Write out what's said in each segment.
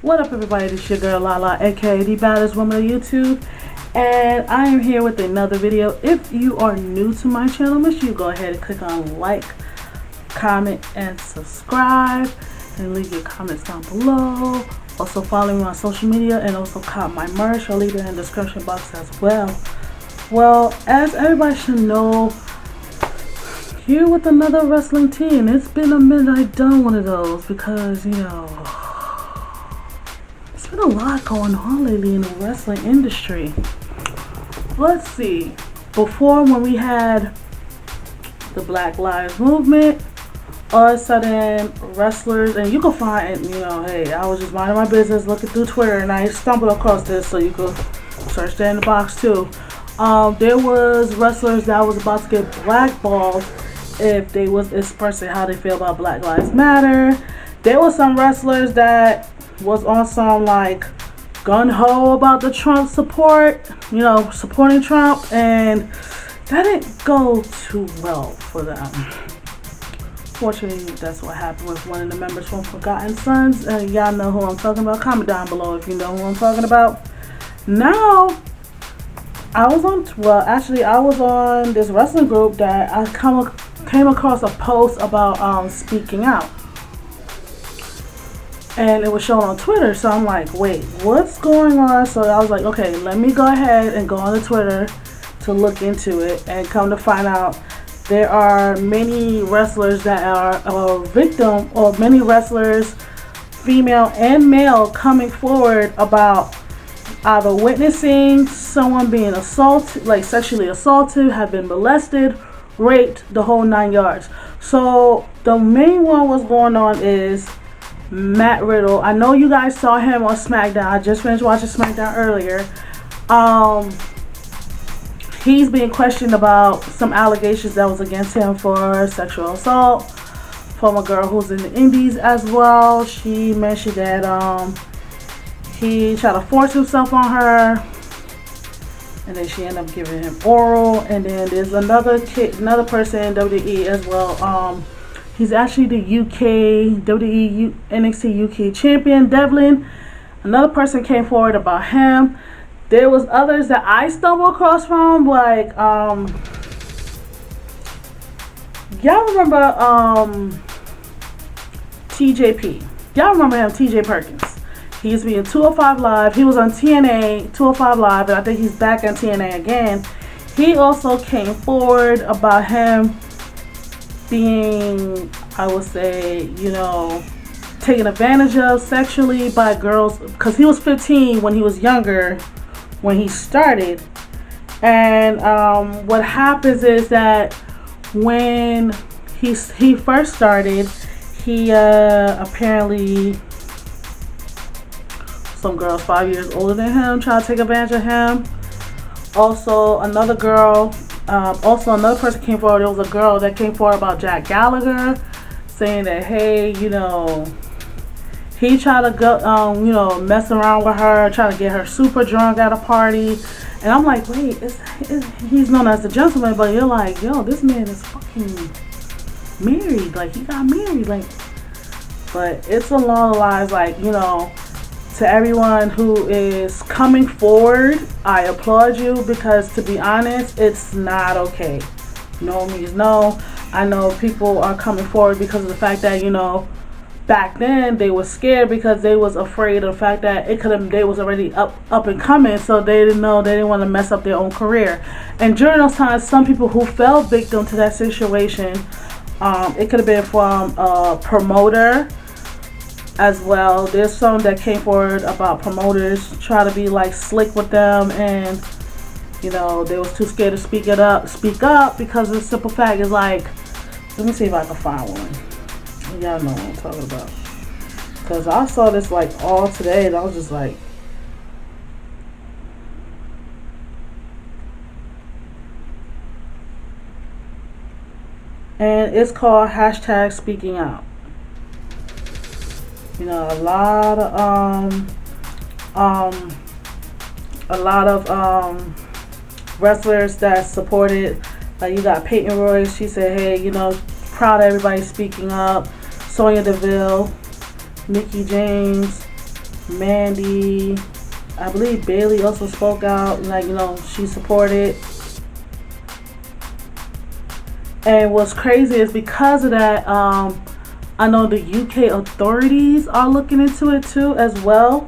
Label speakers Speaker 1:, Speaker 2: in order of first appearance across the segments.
Speaker 1: What up, everybody? This your girl Lala, aka the baddest woman of YouTube, and I am here with another video. If you are new to my channel, make sure you go ahead and click on like, comment, and subscribe, and leave your comments down below. Also follow me on social media, and also cop my merch. I'll leave it in the description box as well. Well, as everybody should know, here with another wrestling tea, and it's been a minute I've done one of those because, it's been a lot going on lately in the wrestling industry. Let's see. Before, when we had the Black Lives Movement, all of a sudden wrestlers, and you can find, hey, I was just minding my business looking through Twitter and I stumbled across this, so you could search that in the box too. There was wrestlers that was about to get blackballed if they was expressing how they feel about Black Lives Matter. There was some wrestlers that was on some like gun-ho about the Trump support, supporting Trump, and that didn't go too well for them. Fortunately, that's what happened with one of the members from Forgotten Sons, and y'all know who I'm talking about. Comment down below if you know who I'm talking about. Now, I was on this wrestling group that I came across a post about speaking out. And it was shown on Twitter, so I'm like, wait, what's going on? So I was like, okay, let me go ahead and go on the Twitter to look into it, and come to find out there are many wrestlers that are a victim, or many wrestlers, female and male, coming forward about either witnessing someone being assaulted, like sexually assaulted, have been molested, raped, the whole 9 yards. So the main one was going on is Matt Riddle. I know you guys saw him on SmackDown. I just finished watching SmackDown earlier. He's being questioned about some allegations that was against him for sexual assault from a girl who's in the Indies as well. She mentioned that he tried to force himself on her, and then she ended up giving him oral. And then there's another person in WWE as well. He's actually the WWE NXT UK champion, Devlin. Another person came forward about him. There was others that I stumbled across from, like, y'all remember TJP. Y'all remember him, TJ Perkins. He used to be in 205 Live. He was on TNA, 205 Live, and I think he's back on TNA again. He also came forward about him being, I would say, taken advantage of sexually by girls, because he was 15 when he was younger, when he started. And what happens is that when he first started, he apparently, some girls 5 years older than him tried to take advantage of him. Also, another person came forward. There was a girl that came forward about Jack Gallagher, saying that, hey, he tried to go, mess around with her, trying to get her super drunk at a party. And I'm like, wait, he's known as the gentleman, but you're like, yo, this man is fucking married. Like, he got married. Like, but it's along the lines, like, to everyone who is coming forward, I applaud you, because to be honest, it's not okay. No means no. I know people are coming forward because of the fact that, back then they were scared because they was afraid of the fact that they was already up and coming, so they didn't want to mess up their own career. And during those times, some people who fell victim to that situation, it could have been from a promoter as well. There's some that came forward about promoters trying to be like slick with them, and they was too scared to speak up because the simple fact is, like, let me see if I can find one. Y'all know what I'm talking about, because I saw this like all today and I was just like, and it's called #SpeakingOut. A lot of wrestlers that supported, like, you got Peyton Royce. She said, hey, proud of everybody speaking up. Sonya Deville, Mickey James, Mandy, I believe Bailey also spoke out, like, she supported. And what's crazy is because of that, I know the UK authorities are looking into it too as well.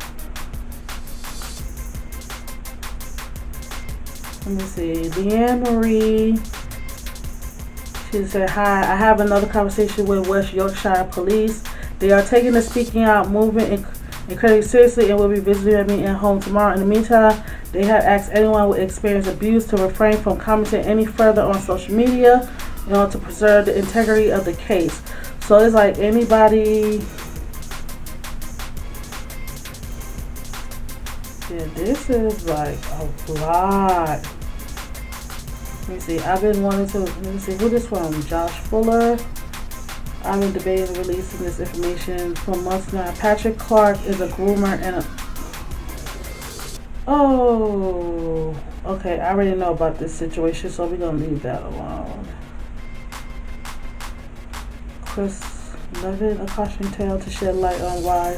Speaker 1: Let me see. Leanne Marie. She said, "Hi, I have another conversation with West Yorkshire Police. They are taking the speaking out movement incredibly seriously and will be visiting me at home tomorrow. In the meantime, they have asked anyone with experienced abuse to refrain from commenting any further on social media in order to preserve the integrity of the case." So it's like anybody. Yeah, this is like a lot. Let me see. I've been wanting to. Let me see who this from. Josh Fuller. I've been debating releasing this information for months now. Patrick Clark is a groomer and a. Oh, okay. I already know about this situation, so we're gonna leave that alone. Chris Levin, a cautionary tale to shed light on why.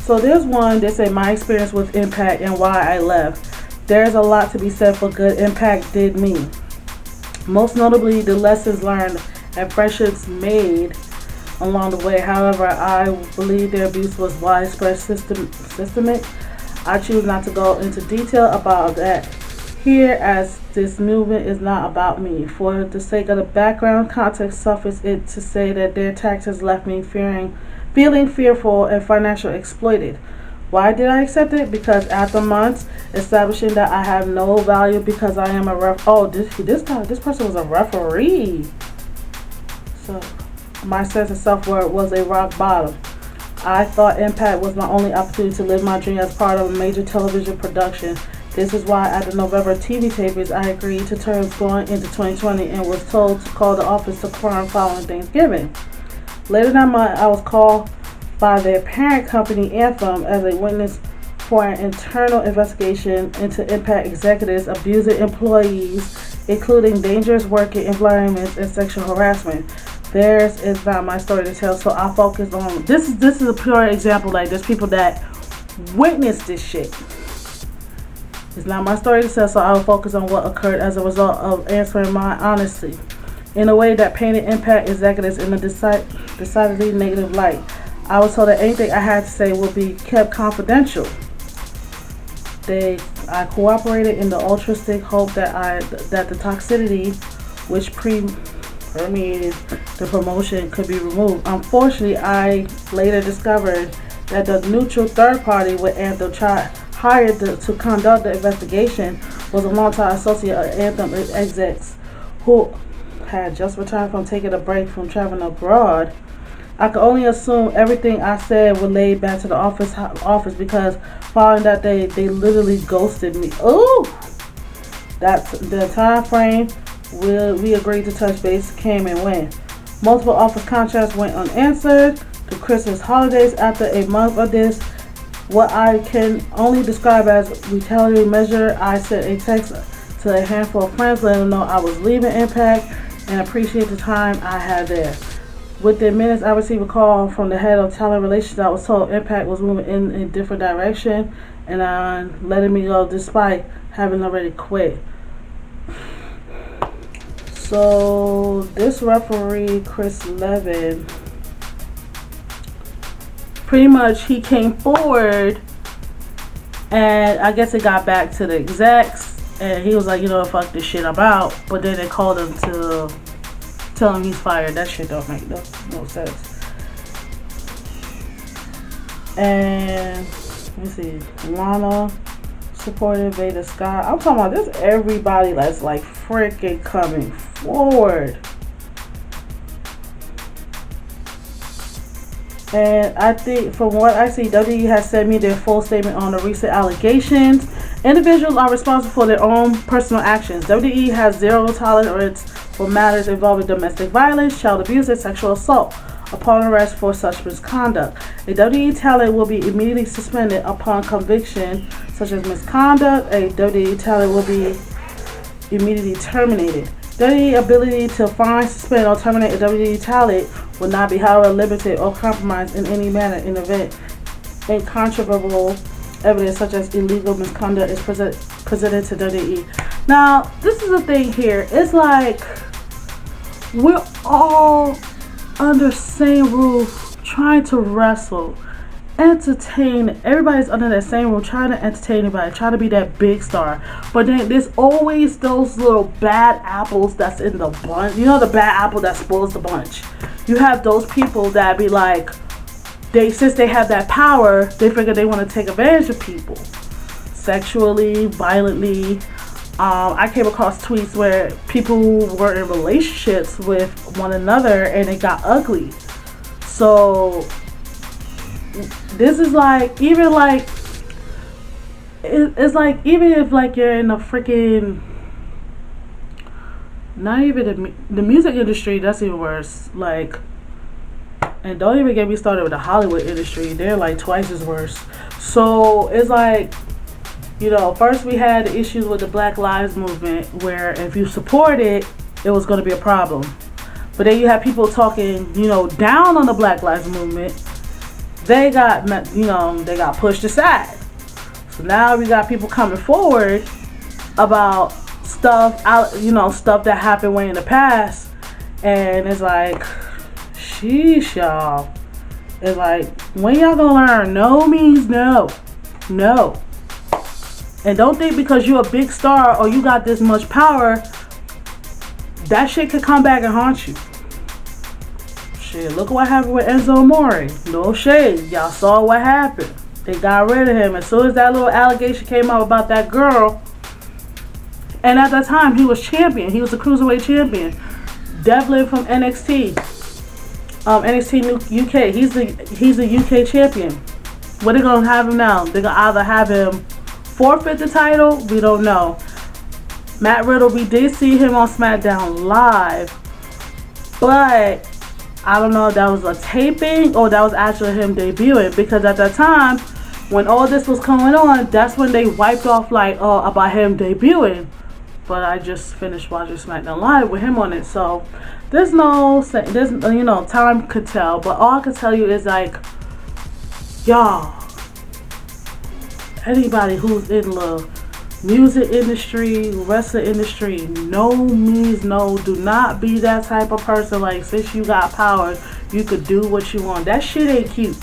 Speaker 1: So there's one. They say my experience with Impact and why I left. There's a lot to be said for good Impact did me. Most notably, the lessons learned and friendships made along the way. However, I believe their abuse was widespread, systemic. I choose not to go into detail about that here, as this movement is not about me. For the sake of the background context, suffice it to say that their tactics left me feeling fearful and financially exploited. Why did I accept it? Because after months establishing that I have no value because I am a ref. Oh, this person was a referee. So my sense of self-worth was a rock bottom. I thought Impact was my only opportunity to live my dream as part of a major television production. This is why at the November TV tapings I agreed to terms going into 2020 and was told to call the office to confirm following Thanksgiving. Later that month, I was called by their parent company Anthem as a witness for an internal investigation into Impact executives abusing employees, including dangerous working environments and sexual harassment. Theirs is not my story to tell, so I focus on this is a pure example. Like, there's people that witnessed this shit. It's not my story to tell, so I will focus on what occurred as a result of answering my honesty in a way that painted Impact executives in a decidedly negative light. I was told that anything I had to say would be kept confidential. I cooperated in the altruistic hope that the toxicity which permeated the promotion could be removed. Unfortunately, I later discovered that the neutral third party with Anthem hired to conduct the investigation was a longtime associate of Anthem execs who had just returned from taking a break from traveling abroad. I could only assume everything I said relayed back to the office because following that they literally ghosted me. Oh, that's the time frame we agreed to touch base came and went. Multiple office contracts went unanswered through Christmas holidays. After a month of this, what I can only describe as retaliatory measure, I sent a text to a handful of friends letting them know I was leaving Impact and appreciate the time I had there. Within minutes, I received a call from the head of talent relations. I was told Impact was moving in a different direction and letting me go despite having already quit. So this referee, Chris Levin, pretty much he came forward, and I guess it got back to the execs, and he was like, fuck this shit, I'm out. But then they called him to tell him he's fired. That shit don't make no sense. And let me see, Lana supported Veda Scott. I'm talking about this everybody that's like freaking coming forward. And I think from what I see, WWE has sent me their full statement on the recent allegations. Individuals are responsible for their own personal actions. WWE has zero tolerance for matters involving domestic violence, child abuse, and sexual assault. Upon arrest for such misconduct, a WWE talent will be immediately suspended. Upon conviction, such as misconduct, a WWE talent will be immediately terminated. WWE ability to find, suspend, or terminate a WWE talent will not be, however, limited or compromised in any manner in event incontrovertible evidence such as illegal misconduct is presented to WWE. Now, this is the thing here. It's like we're all under the same roof trying to wrestle, entertain. Everybody's under that same roof trying to entertain everybody, trying to be that big star. But then there's always those little bad apples that's in the bunch. You know, the bad apple that spoils the bunch. You have those people that be like, since they have that power, they figure they want to take advantage of people sexually, violently. I came across tweets where people were in relationships with one another and it got ugly. So this is like, even like, it's like, even if like you're in a freaking, not even the music industry, that's even worse. Like, and don't even get me started with the Hollywood industry. They're like twice as worse. So it's like, you know, first we had the issues with the Black Lives Movement, where if you support it, it was going to be a problem. But then you have people talking, you know, down on the Black Lives Movement. They got, you know, they got pushed aside. So now we got people coming forward about stuff out, you know, stuff that happened way in the past, and it's like, sheesh, y'all. It's like, when y'all gonna learn? No means no. No. And don't think because you're a big star or you got this much power, that shit could come back and haunt you. Shit, look what happened with Enzo Amore. No shade. Y'all saw what happened. They got rid of him. As soon as that little allegation came out about that girl, and at that time he was champion. He was the cruiserweight champion. Devlin from NXT. NXT UK. He's the UK champion. What they gonna have him now? They're gonna either have him forfeit the title. We don't know. Matt Riddle, we did see him on SmackDown Live, but I don't know if that was a taping or that was actually him debuting, because at that time when all this was going on, that's when they wiped off like, oh, about him debuting. But I just finished watching SmackDown Live with him on it, so there's you know, time could tell. But all I can tell you is like, y'all, anybody who's in the music industry, wrestling industry, no means no. Do not be that type of person like, since you got power, you could do what you want. That shit ain't cute.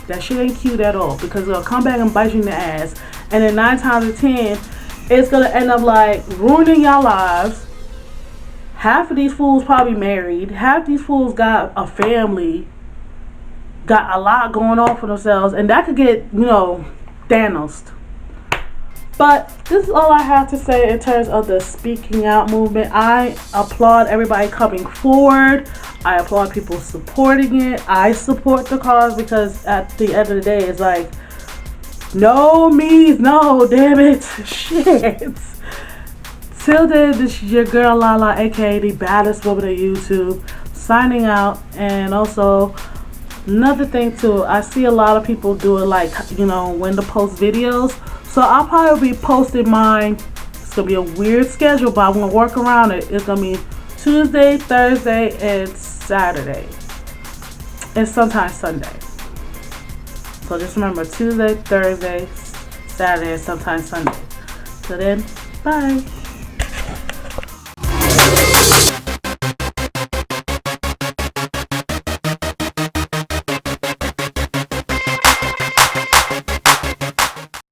Speaker 1: That shit ain't cute at all, because it'll come back and bite you in the ass. And then 9 times out of 10, it's gonna end up like ruining your lives. Half of these fools probably married. Half these fools got a family, got a lot going on for themselves, and that could get, you know, Thanos. But this is all I have to say in terms of the speaking out movement. I applaud everybody coming forward. I applaud people supporting it. I support the cause, because at the end of the day, it's like, no means no, damn it. Shit. Till then, this is your girl Lala, aka the baddest woman on YouTube, signing out. And also, another thing too, I see a lot of people doing like, you know, when to post videos. So I'll probably be posting mine. It's gonna be a weird schedule, but I'm gonna work around it. It's gonna be Tuesday, Thursday, and Saturday, and sometimes Sunday. So just remember, Tuesday, Thursday, Saturday, and sometimes Sunday. So then, bye.